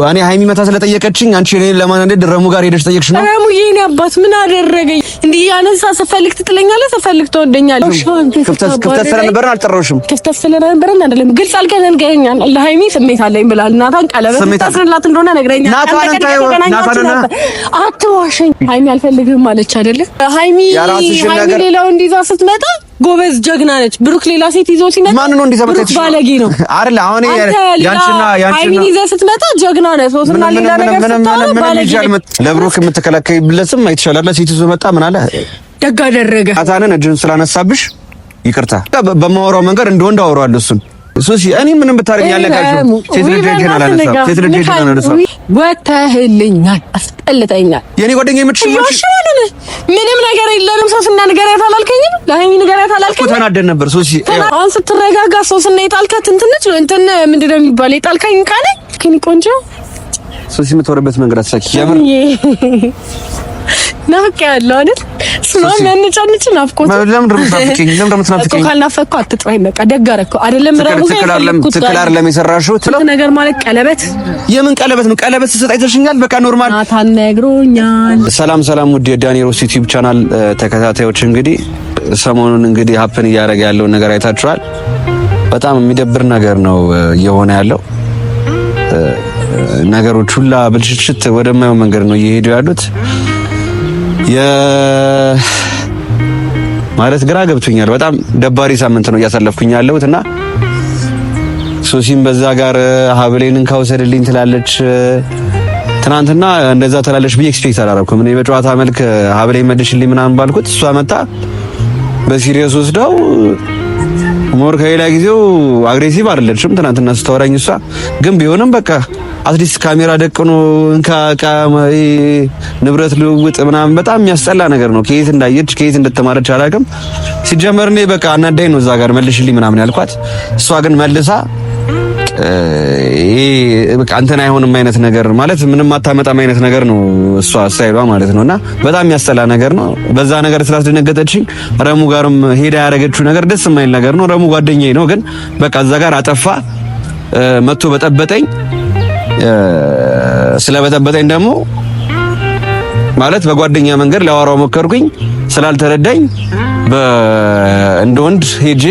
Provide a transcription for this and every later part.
እኔ ሃይሚ መታ ስለጠየቀችኝ አንቺ እኔን ለማናደድ ረሙ ጋር ሄደሽ ጠየቅሽ ነው? ረሙ የኔ አባት ምን አደረገኝ? እንዲህ ያነሳ ስፈልግ ትጥለኛለህ፣ ስፈልግ ትወደኛለህ። ክፍተት ስለነበረ አልጠራሁሽም። ክፍተት ስለነበረ አይደለም፣ ግልጽ አልከነገረኛል። ለሃይሚ ስሜት አለኝ ብላል። ናታን ቀለበት ታስረላት እንደሆነ ነግረኛል። ናታን አትዋሸኝ። ሃይሚ አልፈልግም ማለች አይደለ? ሃይሚ ሌላው እንዲዛ ስትመጣ ጎበዝ ጀግና ነች። ብሩክ ሌላ ሴት ይዞ ሲመጣ ማን ነው እንዲዛ ብሩክ ባለጌ ነው አይደል? አሁን ያንቺና ሃይሚን ይዘህ ስትመጣ ጀግና ነች። ሶስና ሌላ ነገር ስታወራ ባለጌ ለብሩክ የምትከላከይለትም አይተሻላል። ሴት ይዞ መጣ። ምን አለ? ደግ አደረገ። አታነን እጅን ስላነሳብሽ ይቅርታ። በማወራው መንገድ እንደወንድ አወራዋለሁ እሱን ሱሲ እኔ ምንም ብታረኝ ያለጋችሁ ሴት ልጅ ጀግና አላነሳ ሴት ልጅ ጀግና አላነሳ ወተህልኛል፣ አስጠልጠኛል። የኔ ጓደኛ የምትሽልሽ ምንም ነገር የለንም። ሶስና ንገሪያት አላልከኝም? ለሃይሚ ንገሪያት አላልከኝም? ተናደን ነበር ሱሲ። አሁን ስትረጋጋ ሶስና የጣልካት እንትነች እንትን ምንድነው የሚባለው? የጣልካኝ ካለ ከኒ ቆንጆ ሱሲ የምትወረበት መንገድ አትሳኪ። የምር ናፍቄ ያለው አይደል? ስለሆነ ያንጫንጭ ናፍቆት ለምን ድረምታፍቂኝ? ለምን ድረምታፍቂኝ? ካልናፈቅኩ አትጥራኝ። በቃ ደግ አደረኩ አይደለም? ረሙ ትክክል አይደለም የሰራሽው ነገር ማለት ቀለበት። የምን ቀለበት ነው? ቀለበት ስትሰጥ አይተሽኛል። በቃ ኖርማል ነግሮኛል። ሰላም ሰላም፣ ውድ የዳኒ ሮስ ዩቲዩብ ቻናል ተከታታዮች፣ እንግዲህ ሰሞኑን እንግዲህ ሀፕን እያደረገ ያለውን ነገር አይታችኋል። በጣም የሚደብር ነገር ነው እየሆነ ያለው። ነገሮች ሁላ ብልሽት ወደማየው መንገድ ነው እየሄዱ ያሉት። ማለት ግራ ገብቶኛል። በጣም ደባሪ ሳምንት ነው እያሳለፍኩኝ ያለሁት እና ሶሲም በዛ ጋር ሀብሌንን ካውሰድልኝ ትላለች። ትናንትና እንደዛ ትላለች ብዬ ኤክስፔክት አላደረኩም። እኔ በጨዋታ መልክ ሀብሌን መልሽልኝ ምናምን ባልኩት እሷ መጣ በሲሪየስ ወስደው ሞር ከሌላ ጊዜው አግሬሲቭ አይደለችም ትናንትና ስታወራኝ። እሷ ግን ቢሆንም በቃ አትሊስት ካሜራ ደቅኖ ንብረት ልውውጥ ምናምን በጣም የሚያስጠላ ነገር ነው። ከየት እንዳየች ከየት እንደተማረች አላውቅም። ሲጀመር እኔ በቃ አናዳኝ ነው እዛ ጋር መልሽልኝ ምናምን ያልኳት። እሷ ግን መልሳ ይሄ በቃ እንትን አይሆንም አይነት ነገር ማለት ምንም አታመጣም አይነት ነገር ነው እሷ ስታይሏ ማለት ነውና በጣም የሚያስጠላ ነገር ነው። በዛ ነገር ስላስደነገጠችኝ ረሙ ጋርም ሄዳ ያደረገችው ነገር ደስ የማይል ነገር ነው። ረሙ ጓደኛዬ ነው፣ ግን በቃ እዛ ጋር አጠፋ መጥቶ በጠበጠኝ። ስለበጠበጠኝ ደግሞ ማለት በጓደኛ መንገድ ላወራው ሞከርኩኝ፣ ስላልተረዳኝ እንደ ወንድ ሄጄ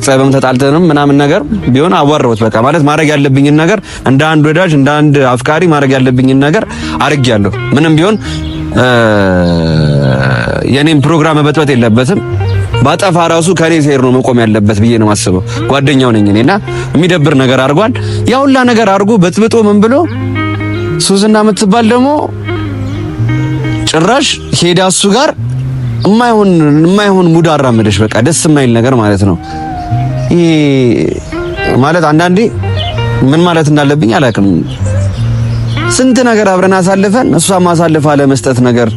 ጸበም ተጣልተንም ምናምን ነገር ቢሆን አዋራሁት። በቃ ማለት ማድረግ ያለብኝን ነገር እንደ አንድ ወዳጅ እንደ አንድ አፍቃሪ ማድረግ ያለብኝን ነገር አድርጌያለሁ። ምንም ቢሆን የኔን ፕሮግራም መበጥበጥ የለበትም። ባጠፋ ራሱ ከኔ ሴር ነው መቆም ያለበት ብዬ ነው የማስበው። ጓደኛው ነኝ እኔና የሚደብር ነገር አድርጓል። ያ ሁላ ነገር አድርጎ በጥብጦ ምን ብሎ ሱስና የምትባል ደግሞ ጭራሽ ሄዳ እሱ ጋር የማይሆን ሙድ አራመደሽ። በቃ ደስ የማይል ነገር ማለት ነው። ይሄ ማለት አንዳንዴ ምን ማለት እንዳለብኝ አላውቅም። ስንት ነገር አብረን አሳልፈን እሷ ማሳለፍ አለ መስጠት ነገር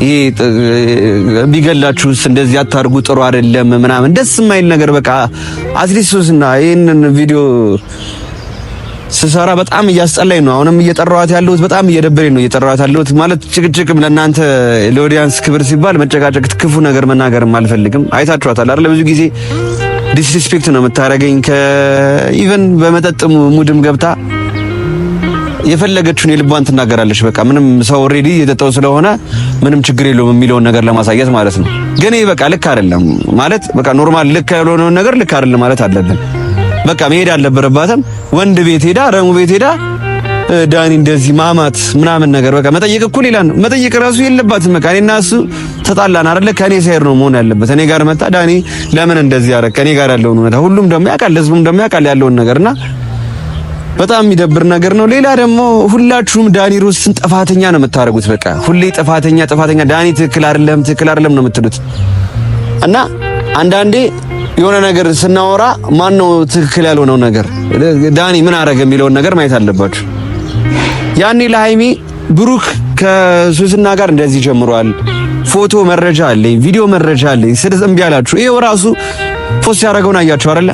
ይሄ ቢገላችሁስ እንደዚህ አታርጉ ጥሩ አይደለም ምናምን ደስ የማይል ነገር በቃ አትሊስት ሱስና ይሄንን ቪዲዮ ስሰራ በጣም እያስጠላኝ ነው። አሁንም እየጠራኋት ያለሁት በጣም እየደበረኝ ነው እየጠራኋት ያለሁት። ማለት ጭቅጭቅም ለእናንተ ለኦዲየንስ ክብር ሲባል መጨቃጨቅ፣ ክፉ ነገር መናገርም አልፈልግም። አይታችኋታል አይደል? ብዙ ጊዜ ዲስሪስፔክት ነው የምታረገኝ። ከኢቨን በመጠጥ ሙድም ገብታ የፈለገችውን የልቧን ትናገራለች። በቃ ምንም ሰው ኦሬዲ የጠጣው ስለሆነ ምንም ችግር የለውም የሚለውን ነገር ለማሳየት ማለት ነው። ግን ይሄ በቃ ልክ አይደለም ማለት በቃ ኖርማል ልክ ያልሆነውን ነገር ልክ አይደለም ማለት አይደለም። በቃ መሄድ አልነበረባትም። ወንድ ቤት ሄዳ ረሙ ቤት ሄዳ ዳኒ እንደዚህ ማማት ምናምን ነገር በቃ መጠየቅ እኮ ሌላ ነው። መጠየቅ ራሱ የለባትም። በቃ እኔና እሱ ተጣላን አይደለ? ከኔ ሳይር ነው መሆን ያለበት። እኔ ጋር መጣ ዳኒ ለምን እንደዚህ ያደረግ ከኔ ጋር ያለውን ሁኔታ ሁሉም ደግሞ ያውቃል፣ ህዝቡም ደግሞ ያውቃል ያለውን ነገርና በጣም የሚደብር ነገር ነው። ሌላ ደግሞ ሁላችሁም ዳኒ ሮስን ጥፋተኛ ነው የምታደርጉት። በቃ ሁሌ ጥፋተኛ ዳኒ ትክክል አይደለም ነው የምትሉት እና አንዳንዴ የሆነ ነገር ስናወራ ማን ነው ትክክል ያልሆነው ነገር ዳኒ ምን አረገ የሚለውን ነገር ማየት አለባችሁ። ያኔ ለሃይሚ ብሩክ ከሱስና ጋር እንደዚህ ጀምሯል፣ ፎቶ መረጃ አለኝ፣ ቪዲዮ መረጃ አለኝ። ስለዚህ እምቢ አላችሁ። ይሄው ራሱ ፖስት ያደረገውን አያችሁ አይደለ?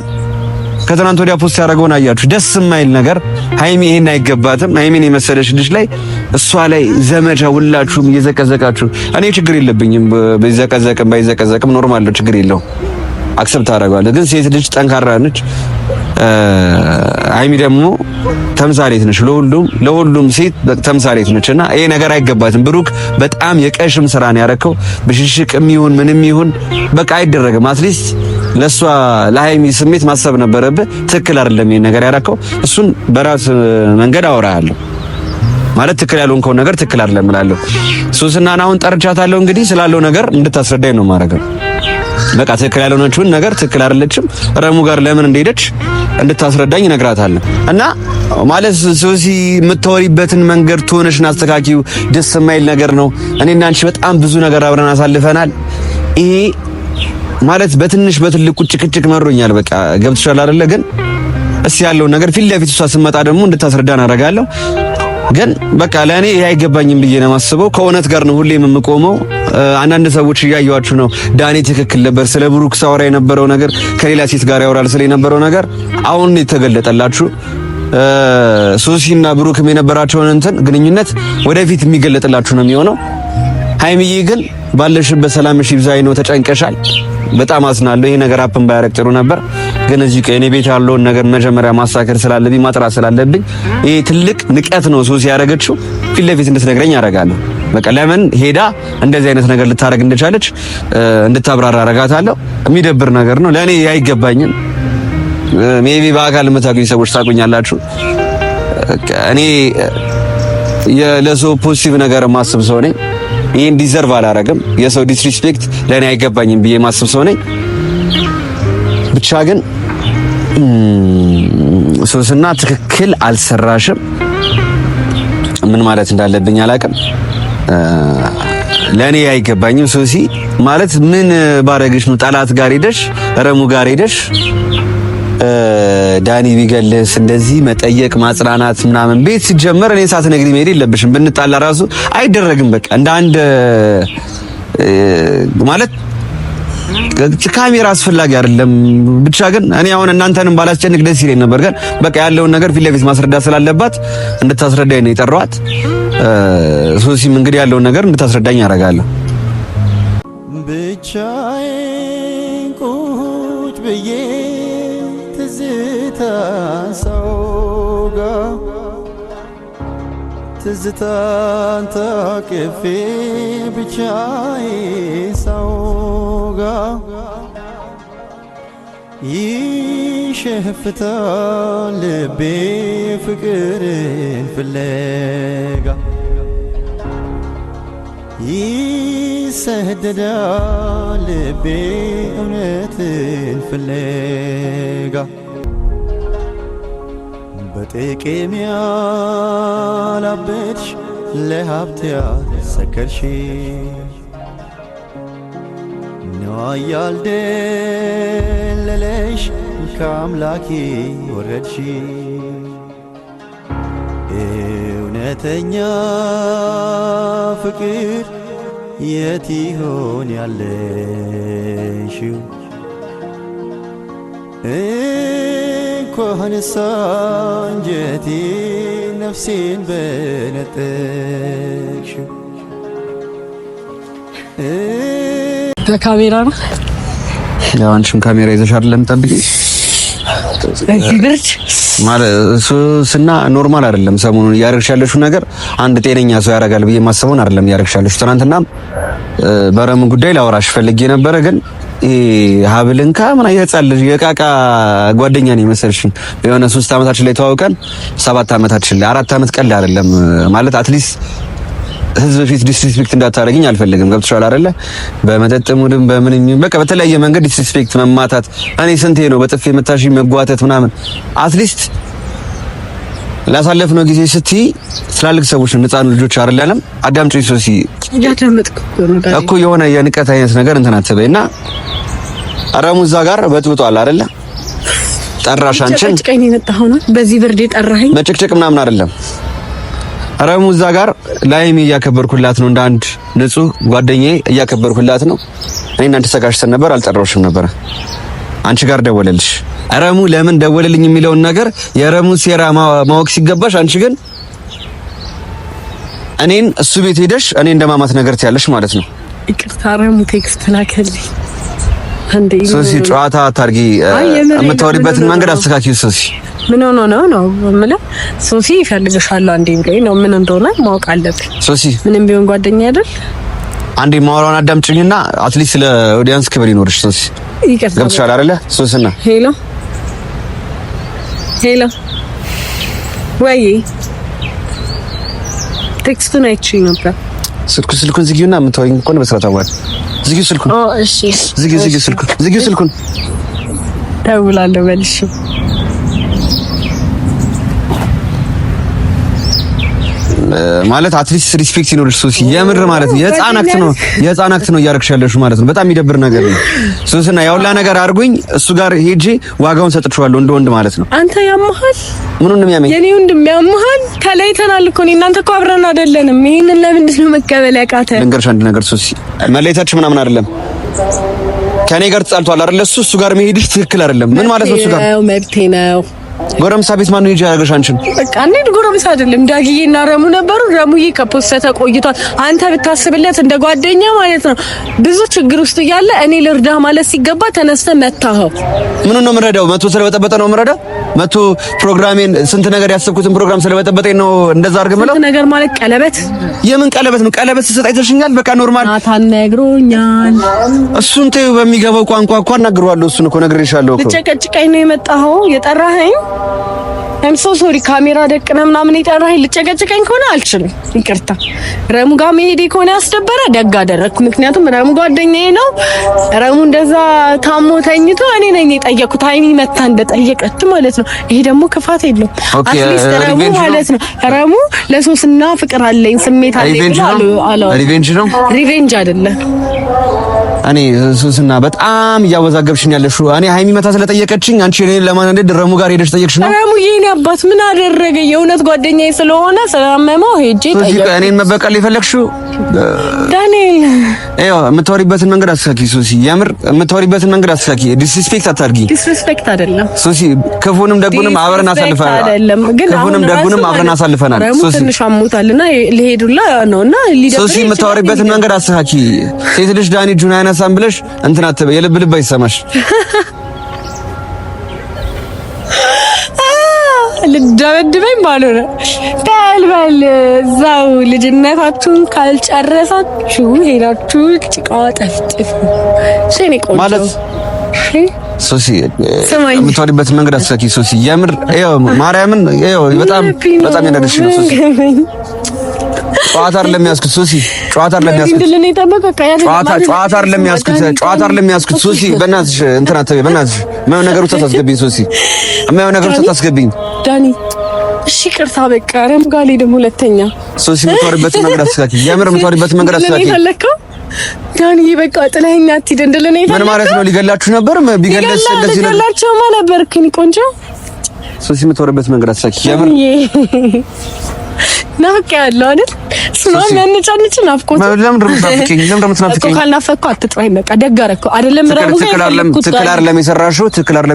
ከትናንት ወዲያ ፖስት ያደረገውን አያችሁ። ደስ የማይል ነገር። ሃይሚ ይሄን አይገባትም። ሃይሚን የመሰለሽ ልጅ ላይ እሷ ላይ ዘመቻ ሁላችሁም እየዘቀዘቃችሁ። እኔ ችግር የለብኝም በይዘቀዘቅም ባይዘቀዘቅም ኖርማል ነው፣ ችግር የለውም። አክሰፕት አደርጋለሁ። ግን ሴት ልጅ ጠንካራ ነች። ሃይሚ ደግሞ ተምሳሌት ነች፣ ለሁሉም ሴት ተምሳሌት ነችና ይሄ ነገር አይገባትም። ብሩክ በጣም የቀሽም ስራ ነው ያረከው። ብሽሽቅም ይሁን ምንም ይሁን በቃ አይደረግም። አትሊስት ለሷ ለሃይሚ ስሜት ማሰብ ነበረብህ። ትክክል አይደለም ይሄን ነገር ያረከው። እሱን በራስ መንገድ አወራለሁ ማለት ትክክል ያልሆንከው ነገር ትክክል አይደለም እላለሁ። ሱስናን አሁን ጠርቻታለሁ። እንግዲህ ስላለው ነገር እንድታስረዳኝ ነው ማረገው። በቃ ትክክል ያልሆነችውን ነገር ትክክል አይደለችም፣ ረሙ ጋር ለምን እንደሄደች እንድታስረዳኝ እነግራታለሁ። እና ማለት ሶሲ የምታወሪበትን መንገድ ትሆነሽና አስተካኪው። ደስ የማይል ነገር ነው። እኔና አንቺ በጣም ብዙ ነገር አብረን አሳልፈናል። ይሄ ማለት በትንሽ በትልቁ ጭቅጭቅ መሮኛል። በቃ ገብቶሻል አይደለ? ግን እስ ያለው ነገር ፊት ለፊት እሷ ስትመጣ ደግሞ እንድታስረዳን አደርጋለሁ። ግን በቃ ለኔ ይሄ አይገባኝም ብዬ ነው የማስበው። ከእውነት ጋር ነው ሁሌም የምቆመው። አንዳንድ ሰዎች እያዩዋችሁ ነው። ዳኒ ትክክል ነበር። ስለ ብሩክ ሳወራ የነበረው ነገር ከሌላ ሴት ጋር ያወራል ስለ የነበረው ነገር አሁን የተገለጠላችሁ። ሶሲና ብሩክም የነበራቸውን እንትን ግንኙነት ወደፊት የሚገለጥላችሁ ነው የሚሆነው። ሃይሚዬ ግን ባለሽበት ሰላምሽ ይብዛኝ ነው። ተጨንቀሻል። በጣም አዝናለሁ። ይሄ ነገር አፕን ባያረግ ጥሩ ነበር። ግን እዚህ ከእኔ ቤት ያለውን ነገር መጀመሪያ ማሳከር ስላለብኝ ማጥራት ስላለብኝ ይሄ ትልቅ ንቀት ነው ሶሲ ያደረገችው። ፊት ለፊት እንድትነግረኝ አደርጋለሁ። በቃ ለምን ሄዳ እንደዚህ አይነት ነገር ልታረግ እንደቻለች እንድታብራራ አደርጋታለሁ። የሚደብር ነገር ነው። ለኔ አይገባኝም። ሜቢ በአካል የምታውቁኝ ሰዎች ታውቁኛላችሁ። እኔ ለሰው ፖዚቲቭ ነገር ማስብ ሰው ነኝ። ይሄን ዲዘርቭ አላረግም። የሰው ዲስሪስፔክት ለኔ አይገባኝም ብዬ ማስብ ሰው ነኝ። ብቻ ግን ሶስና ትክክል አልሰራሽም። ምን ማለት እንዳለብኝ አላውቅም። ለኔ አይገባኝም። ሶሲ ማለት ምን ባረግሽ ነው? ጠላት ጋር ሄደሽ ረሙ ጋር ሄደሽ ዳኒ ቢገልስ እንደዚህ መጠየቅ ማጽናናት ምናምን ቤት ሲጀመር እኔ ሳትነግሪ መሄድ የለብሽም። ብንጣላ ራሱ አይደረግም። በቃ እንደ አንድ ማለት ካሜራ አስፈላጊ አይደለም። ብቻ ግን እኔ አሁን እናንተንም ባላስጨንቅ ደስ ይለኝ ነበር። ግን በቃ ያለውን ነገር ፊት ለፊት ማስረዳት ስላለባት እንድታስረዳኝ ነው የጠራኋት። ሶሲም እንግዲህ ያለውን ነገር እንድታስረዳኝ አደርጋለሁ። ብቻዬን ቁጭ ብዬ ትዝታ ሰው ጋር ትዝታን ታቅፌ ብቻዬን ሰው ጋር ይሸፍታል ልቤ ፍቅርን ፍለጋ ይሰደዳል ልቤ እውነትን ፍለጋ በጥቅም ያላበድሽ ለሀብት ያልሰከርሽ ነዋይ ያልደለለሽ ከአምላኬ ወረድሽ እውነተኛ ፍቅር የት ይሆን ያለሽው? እንኳንስ አንጀቴ ነፍሴን በነጠቅሽው። በካሜራ ነው ያው አንቺም ካሜራ ይዘሽ አይደለም ጠብቂ ብርድ ማለት ሱስና ኖርማል አይደለም። ሰሞኑን እያደረግሽ ያለሽው ነገር አንድ ጤነኛ ሰው ያደርጋል ብዬ ማሰቡን አይደለም እያደረግሽ ያለሽው። ትናንትና በረሙ ጉዳይ ላወራሽ ፈልጌ ነበረ፣ ግን ሀብልንካ ምን አይያጻልሽ የቃቃ ጓደኛ ነው የመሰልሽኝ። የሆነ 3 አመታችን ላይ ተዋውቀን 7 አመታችን ላይ 4 አመት ቀልድ አይደለም ማለት አትሊስት ህዝብ ፊት ዲስሪስፔክት እንዳታረግኝ አልፈልግም። ገብቶሻል አይደለ? በመጠጥ ሙድም በምን በቃ በተለያየ መንገድ ዲስሪስፔክት መማታት እኔ ስንቴ ነው በጥፌ መታሽ መጓተት ምናምን። አትሊስት ላሳለፍነው ጊዜ ስትይ ትላልቅ ሰዎች ህፃን ልጆች አይደለም። አዳምጪኝ ሶሲ እኮ የሆነ የንቀት አይነት ነገር እንትን አትበይና አረሙ እዛ ጋር በጥብጧል አይደለ? ጠራሽ አንቺን ጭቅጭቀኝ የመጣው ነው በዚህ ብርድ ጠራኸኝ። መጭቅጭቅ ምናምን አይደለም። አረሙ እዛ ጋር ላይሚ እያከበርኩላት ነው፣ እንደ አንድ ንጹህ ጓደኛዬ እያከበርኩላት ነው። እኔ እናንተ ተጋጭተን ነበር፣ አልጠራሁሽም ነበር። አንቺ ጋር ደወለልሽ። አረሙ ለምን ደወለልኝ የሚለውን ነገር የአረሙ ሴራ ማወቅ ሲገባሽ፣ አንቺ ግን እኔን እሱ ቤት ሄደሽ እኔ እንደማማት ነገር ትያለሽ ማለት ነው። ይቅርታ አረሙ ቴክስት ላከልኝ አንዴ። ሶሲ ጨዋታ አታርጊ፣ የምታወሪበትን መንገድ አስተካክዪ ሶሲ። ምን ሆኖ ነው የምልህ። ሶሲ ይፈልግሻል አንዴ ብለኝ ነው ምን እንደሆነ ማወቅ አለብኝ። ሶሲ ምንም ቢሆን ጓደኛ አይደል? አንዴ ማወራውን አዳምጪኝና አትሊስት ስለ ኦዲየንስ ክብር ይኖርሽ። ሶሲ ገብቶሻል አይደለ? ሶስና ሄሎ ወይ ቴክስቱን አይቼ ነበር። ስልኩን ዝጊውና የምታወሪኝ እኮ ነው በስራት አዋል ዝጊው ስልኩን። እሺ ዝጊው ስልኩን ደውላለሁ መልሽ። ማለት አትሊስት ሪስፔክት ይኖርሽ ሶሲ። የምር ማለት የህፃን አክት ነው እያደረግሽ ያለሽው ማለት ነው። በጣም የሚደብር ነገር ነው ሶስና። ያውላ ነገር አድርጎኝ እሱ ጋር ሄጄ ዋጋውን ሰጥቼዋለሁ እንደ ወንድ ማለት ነው። አንተ ያመሃል። ምኑን ነው የሚያመኝ? የኔ ወንድም ያመሃል። ተለያይተናል እኮ እናንተ እኮ አብረን አይደለንም። ይሄንን ለምንድን ነው መቀበል ያቃተ? ልንገርሽ አንድ ነገር ሶሲ፣ መለየታችን ምናምን አይደለም። ከኔ ጋር ተጣልቷል አይደል? እሱ ጋር መሄድሽ ትክክል አይደለም። ምን ማለት ነው? እሱ ጋር መብቴ ነው። ጎረምሳ ቤት ማን ነው ይጃ ያደረገሽ አንቺን? በቃ እንዴት ጎረምሳ አይደለም። ዳጊዬና ረሙ ነበሩ። ረሙዬ ከፖስተተ ቆይቷል። አንተ ብታስብለት እንደ ጓደኛ ማለት ነው። ብዙ ችግር ውስጥ እያለ እኔ ልርዳህ ማለት ሲገባ ተነስተህ መታኸው። ምን ነው የምረዳው? መቶ ስለበጠበጠ ነው የምረዳው? መቶ ፕሮግራሜን ስንት ነገር ያሰብኩትን ፕሮግራም ስለበጠበጠኝ ነው እንደዛ አድርግ ብለው? ስንት ነገር ማለት ቀለበት? የምን ቀለበት ነው? ቀለበት ስትሰጥ አይተሽኛል? በቃ ኖርማል ታነግሮኛል። እሱን ተይው፣ በሚገባው ቋንቋ እኮ አናግረዋለሁ። እሱን እኮ ነግሬሻለሁ እኮ። ልጨቀጭቀኝ ነው የመጣኸው የጠራኸኝ? I'm so sorry ካሜራ ደቅነ ምናምን የጠራኸኝ ልጨቀጭቀኝ ከሆነ አልችልም፣ ይቅርታ። ረሙ ጋር መሄዴ ከሆነ ያስደበረ ደግ አደረግኩ። ምክንያቱም ረሙ ጓደኛዬ ነው። ረሙ እንደዛ ታሞ ተኝቶ እኔ ነኝ የጠየኩት፣ ሃይሚ መታ እንደጠየቀች ማለት ነው። ይሄ ደግሞ ክፋት የለውም። አትሊስት ረሙ ማለት ነው ረሙ ለሶስና ፍቅር አለኝ ስሜት አለኝ አለው። ሪቬንጅ አይደለም። እኔ ሶስና በጣም እያወዛገብሽኝ ያለሽው እኔ ሃይሚ መታ ስለጠየቀችኝ አንቺ እኔን ለማናደድ ረሙ ጋር ሄደሽ ጠየቅሽ ነው። ረሙ የኔ አባት ምን አደረገ? የእውነት ጓደኛዬ ስለሆነ ስለማመመው ሄጄ ጠየቅኩ። እኔን መበቀል የፈለግሽው ዳንኤል፣ አይዋ የምታወሪበትን መንገድ አስተካኪ ሶሲ። የምር የምታወሪበትን መንገድ አስተካኪ። ዲስሪስፔክት አታርጊ። ዲስሪስፔክት አይደለም ሶሲ። ክፉንም ደጉንም አብረን አሳልፈናል። ክፉንም ደጉንም አብረን አሳልፈናል ሶሲ። ትንሽ አሞታልና ሊሄዱላ ነውና ሊደብር ሶሲ የምታወሪበትን መንገድ አስተካኪ። ሴት ልጅ ዳኒ ጁና ያነሳን ብለሽ እንትን አትበይ። የልብ ልብ አይሰማሽ። ልደበድበኝ ባልሆነ ተልበል እዛው ልጅነታችሁን ካልጨረሳችሁ ሄዳችሁ ጭቃ ጠፍጥፉ። እኔ ቆንጆ ማለት ሶሲ የምትወሪበት መንገድ አስተካኪ ሶሲ። የምር ይኸው ማርያምን ይኸው በጣም ያናደድሽ ነው ሶሲ። ጨዋታ አይደለም ያስኩት ሶሲ፣ ጨዋታ አይደለም ያስኩት ሶሲ። በእናትሽ እንትን አትበይ በእናትሽ። የማይሆን ነገር ውስጥ አታስገቢኝ ሶሲ፣ የማይሆን ነገር ውስጥ አታስገቢኝ ዳኒ። እሺ ቅርታ በቃ ረም ጋር ላይ ደግሞ ሁለተኛ ሶሲ የምትወሪበት መንገድ አስተካኪ። የምር የምትወሪበት መንገድ አስተካኪ ዳኒ። በቃ ጥለኸኝ አትሂድ እንደለኔ። ምን ማለት ነው? ሊገላችሁ ነበር? ቢገለጽ እንደዚህ ነው ሊገላችሁማ ነበርኩኝ ቆንጆ። ሶሲ የምትወሪበት መንገድ አስተካኪ። የምር ናፍቄ ያለው አይደል? ስማም ያንጫንጭ ናፍቆት ለምን ድምጽ እኮ ካልናፈቅኩ አትጥራኝ። በቃ ደግ አደረኩ አይደለም? ረሙ ትክክል አይደለም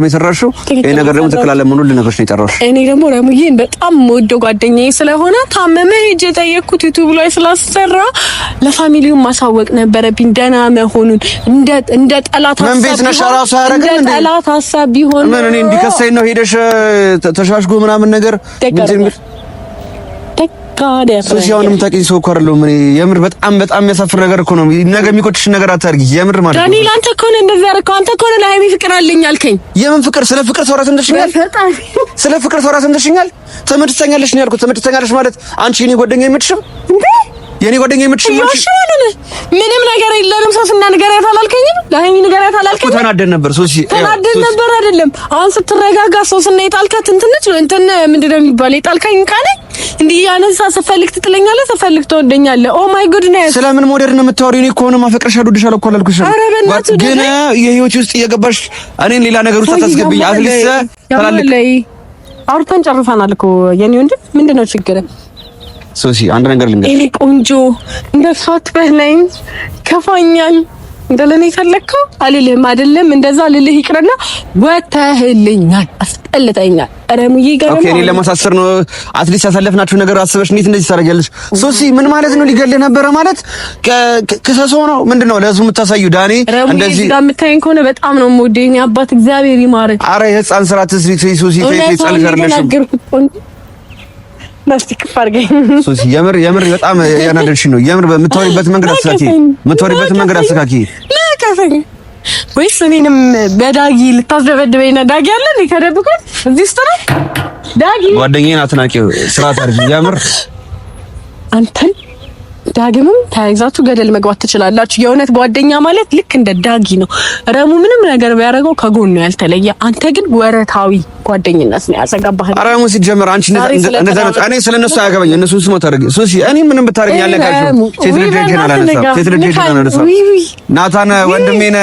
የሰራሽው። ይሄ ነገር ደግሞ ትክክል አይደለም ሆኖ ልነግርሽ ነው የጠራሁሽ። እኔ ደግሞ ረሙዬን በጣም የምወደው ጓደኛዬ ስለሆነ ታመመ ሄጄ ጠየቅኩት። ዩቲዩብ ላይ ስላሰራ ለፋሚሊው ማሳወቅ ነበረብኝ ደህና መሆኑን። እንደ ጠላት ምን ቤት ነሽ? ራሱ ያረጋል እንዴ? ጠላት ሐሳብ ቢሆን ምን እኔ እንዲከሰኝ ነው ሄደሽ ተሻሽጎ ምናምን ነገር ሶሲ። አሁንም ታውቂኝ ሰው እኮ አይደለሁም እኔ። የምር በጣም የሚያሳፍር ነገር እኮ ነው። ነገ የሚቆጭሽ ነገር አታርጊ። የምር ማለት ነው ዳንኤል፣ አንተ እኮ ነህ እንደዛ ያደረከው። አንተ እኮ ነህ ለሃይሚ ፍቅር አለኝ አልከኝ። የምን ፍቅር? ስለ ፍቅር ሰው ራስ እንደሽኛል። ስለ ፍቅር ሰው ራስ እንደሽኛል። ትምትተኛለሽ ነው ያልኩት። ትምትተኛለሽ ማለት አንቺ የኔ ጓደኛ የምትሽም እንዴ? የኔ ጓደኛ የምትሽም ምንም ነገር የለንም። ሶስና ንገሪያት አላልከኝም? ለሃይሚ ንገሪያት አላልከኝም? ተናደን ነበር ሶሲ፣ ተናደን ነበር አይደለም? አሁን ስትረጋጋ ሶስና የጣልካት እንትን ምንድን ነው የሚባለው? የጣልካኝ ቃል እንዲህ ያነሳ ስፈልግ ትጥለኛለህ፣ ስፈልግ ትወደኛለህ። ኦ ማይ ጉድነስ! ስለምን ሞዴርን ነው የምታወሪው? እኔ እኮ ነው ማፈቅርሻለሁ፣ እወድሻለሁ እኮ አላልኩሽም? ግን የህይወት ውስጥ እየገባሽ እኔን ሌላ ነገር ውስጥ አታስገብኝ። አትሊስት ተላልክ አውርተን ጨርሰናል እኮ የኔ ወንድም። ምንድነው ችግር? ሶሲ አንድ ነገር ልንገርሽ። እኔ ቆንጆ እንደሷ አትበለኝ፣ ከፋኛል። እንደለኔ ፈለከው አልልህም አይደለም እንደዛ ልልህ ይቅርና ወተህልኛል አስጠልተኛል ረሙዬ ጋር ኦኬ እኔ ለማሳሰር ነው አትሊስት ያሳለፍናችሁ ነገር አስበሽ እንዴት እንደዚህ ታደርጊያለሽ ሶሲ ምን ማለት ነው ሊገልህ ነበረ ማለት ከሰሶ ነው ምንድነው ለህዝቡ የምታሳዩ ዳኒ እንደዚህ ጋር የምታየኝ ከሆነ በጣም ነው የምወደኝ አባት እግዚአብሔር ይማረክ አረ የህፃን ስራ ትስሪ ሶሲ ጸልፈርለሽ ማስቲክ ፋርገኝ ሶሲ የምር በጣም ያናደርሽ ነው የምር በምትወሪበት መንገድ አስተካኪ ለካፈኝ ወይስ እኔንም በዳጊ ልታስደበድበኝ ነው ዳጊ አለ እንዴ ከደብቆት እዚህ ውስጥ ነው ዳጊ ጓደኛዬን አትናቂው ስራ ታርጂ የምር አንተን ዳግምም ታይዛችሁ ገደል መግባት ትችላላችሁ የእውነት ጓደኛ ማለት ልክ እንደ ዳጊ ነው ረሙ ምንም ነገር ቢያደርገው ከጎኑ ያልተለየ አንተ ግን ወረታዊ ጓደኝነት ነው ያዘጋባህ ረሙ ሲጀመር አንቺ እንደዛ እኔ ስለነሱ አያገባኝ እነሱን ስሞት አድርጊ ሶሲ እኔ ምንም ብታረኝ ያለካችሁ ሴት ልጅ ናታን ወንድሜን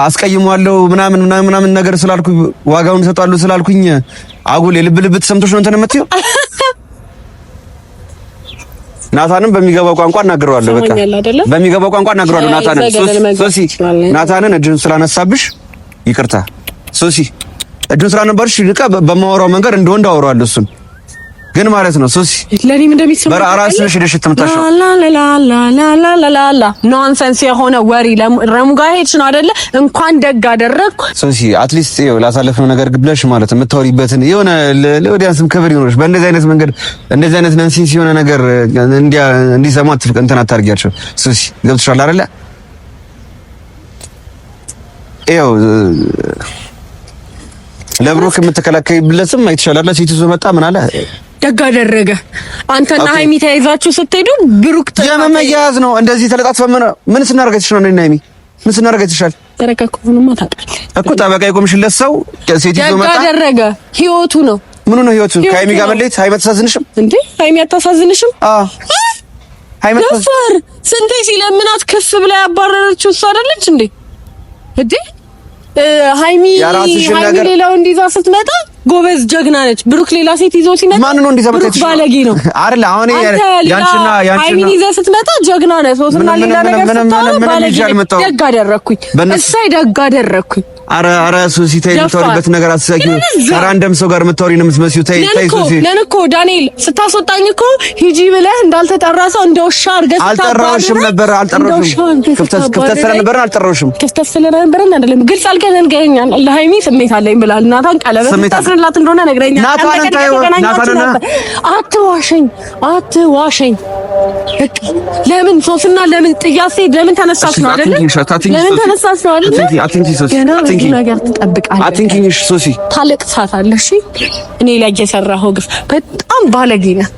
አስቀይሟለሁ ምናምን ነገር ስላልኩ ዋጋውን ሰጣለሁ ስላልኩኝ አጉል የልብ ተሰምቶሽ ነው እንትን የምትይው ናታንን በሚገባው ቋንቋ እናገረዋለሁ በቃ በሚገባው ቋንቋ እናገረዋለሁ ሶሲ ናታንን እጅን ስላነሳብሽ ይቅርታ ሶሲ እጅን ስላነባርሽ ልቃ በማወራው መንገድ እንደወንድ አወራዋለሁ እሱን ግን ማለት ነው ሶሲ ለኔም እንደሚስም በራስሽ ሄደሽ ተምታሽው ላላላላላላላ ኖንሰንስ የሆነ ወሪ ረሙ ጋር ሄድሽ ነው አይደለ እንኳን ደግ አደረግኩ ሶሲ አትሊስት ይኸው ላሳለፍነው ነገር ግብለሽ ማለት የምታወሪበትን የሆነ ለወዲያንስም ክብር ይኖርሽ በእንደዚህ አይነት መንገድ እንደዚህ አይነት ነንሲስ የሆነ ነገር እንዲሰማ እንትን አታርጊያቸው ሶሲ ገብቶሻል አይደለ ይኸው ለብሩክ የምትከላከይብለትም አይተሻላል ሲቱ መጣ ምን አለ ደግ አደረገ አንተና ሃይሚ ተያይዛችሁ ስትሄዱ ብሩክ የመመያዝ ነው እንደዚህ ተለጣጥፈን ምን ስናረጋችሁ ነው እኔና ሃይሚ ምን ስናረጋችኋል ተረካከሁንማ ታውቃለህ እኮ ጠበቃ የቆምሽለት ሰው ሲቱ መጣ ደግ አደረገ ህይወቱ ነው ምኑ ነው ህይወቱ ከሃይሚ ጋር መለየት ሃይሚ አታሳዝንሽም እንዴ ሃይሚ አታሳዝንሽም ሃይሚ ደፈር ስንቴ ሲለምናት ከፍ ብላ ያባረረችው እሷ አይደለች እንዴ እንዴ ሃይሚ ሌላው እንዲዛ ስትመጣ ጎበዝ ጀግና ነች ብሩክ ሌላ ሴት ይዞ ሲመጣ ማን ነው እንዲዛ መጣች ባለጌ ነው አይደል አሁን ያንቺና ሃይሚ ይዛ ስትመጣ ጀግና ነች ሶስና ሌላ ነገር ስትመጣ ደግ አደረኩኝ እሳይ ደግ አደረኩኝ አረ ሱሲ ተይ የምታወሪበት ነገር አትሳቂው ከራንደም ሰው ጋር የምታወሪ ነው የምትመስዪው ተይ ሱሲ ለንኮ ዳንኤል ስታስወጣኝ እኮ ሂጂ ብለህ እንዳልተጠራ ሰው እንደውሻ አድርገህ አልጠራሽም ነበር ክፍተት ስለነበረ ክፍተት ስለነበረ አይደለም ግልጽ አልከኝ ንገረኛል ለሃይሚ ስሜት አለኝ ብላል ናታን ቀለበት ታስረላት እንደሆነ ነግረኛል ናታን አትዋሸኝ ለምን ሶስና ለምን ጥያሴ ለምን ተነሳሽ ነው አይደል ለምን ተነሳሽ ነው አይደል ነገር ትጠብቃለህ አቲንኪንግ ሶሲ ታለቅሳታለህ እሺ እኔ ላይ የሰራኸው ግፍ በጣም ባለጌ ነህ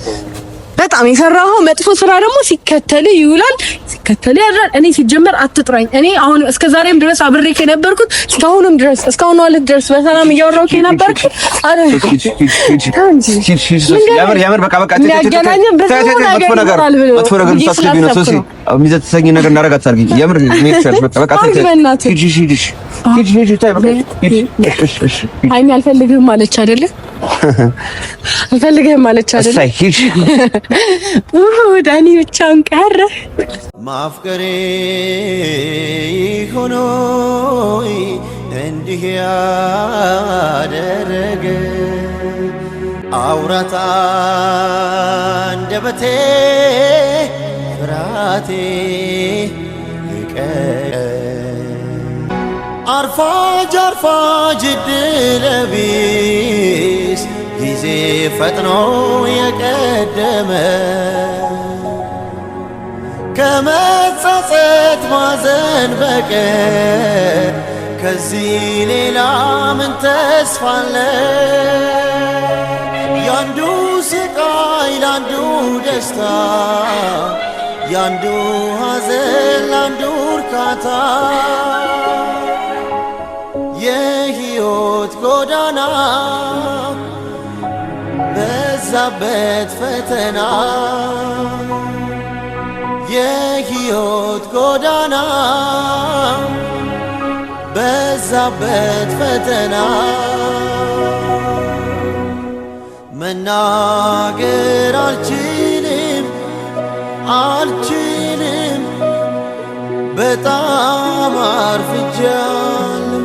በጣም የሰራኸው መጥፎ ስራ ደግሞ ሲከተል ይውላል ሲከተል ያድራል እኔ ሲጀመር አትጥራኝ እኔ አሁን እስከ ዛሬም ድረስ አብሬክ የነበርኩት እስካሁንም ድረስ እስካሁን አለ ድረስ በሰላም እያወራሁት የነበርኩት አረ ያምር በቃ መጥፎ ነገር ልታስገቢ ነው ሶሲ የሚዘትሰኝ ነገር እንዳደረጋት አድርጊ የምር በቃ ሃይሚ አልፈልግህም ማለች አይደለ አልፈልግህም ማለች አይደለ ዳኒ ብቻውን ቀረ ማፍቀሬ ሆኖ እንዲህ ያደረገ አውራታ አንደበቴ ፍራቴ አርፋጅ ድለቢስ ጊዜ ፈጥኖ የቀደመ ከመጸጸት ማዘን በቀር ከዚህ ሌላ ምን ተስፋ አለ? ያንዱ ስቃይ ላንዱ ደስታ፣ ያንዱ ሐዘን ላንዱ እርካታ የሕይወት ጎዳና በዛበት ፈተና የሕይወት ጎዳና በዛበት ፈተና መናገር አልችልም በጣም አርፍጃለሁ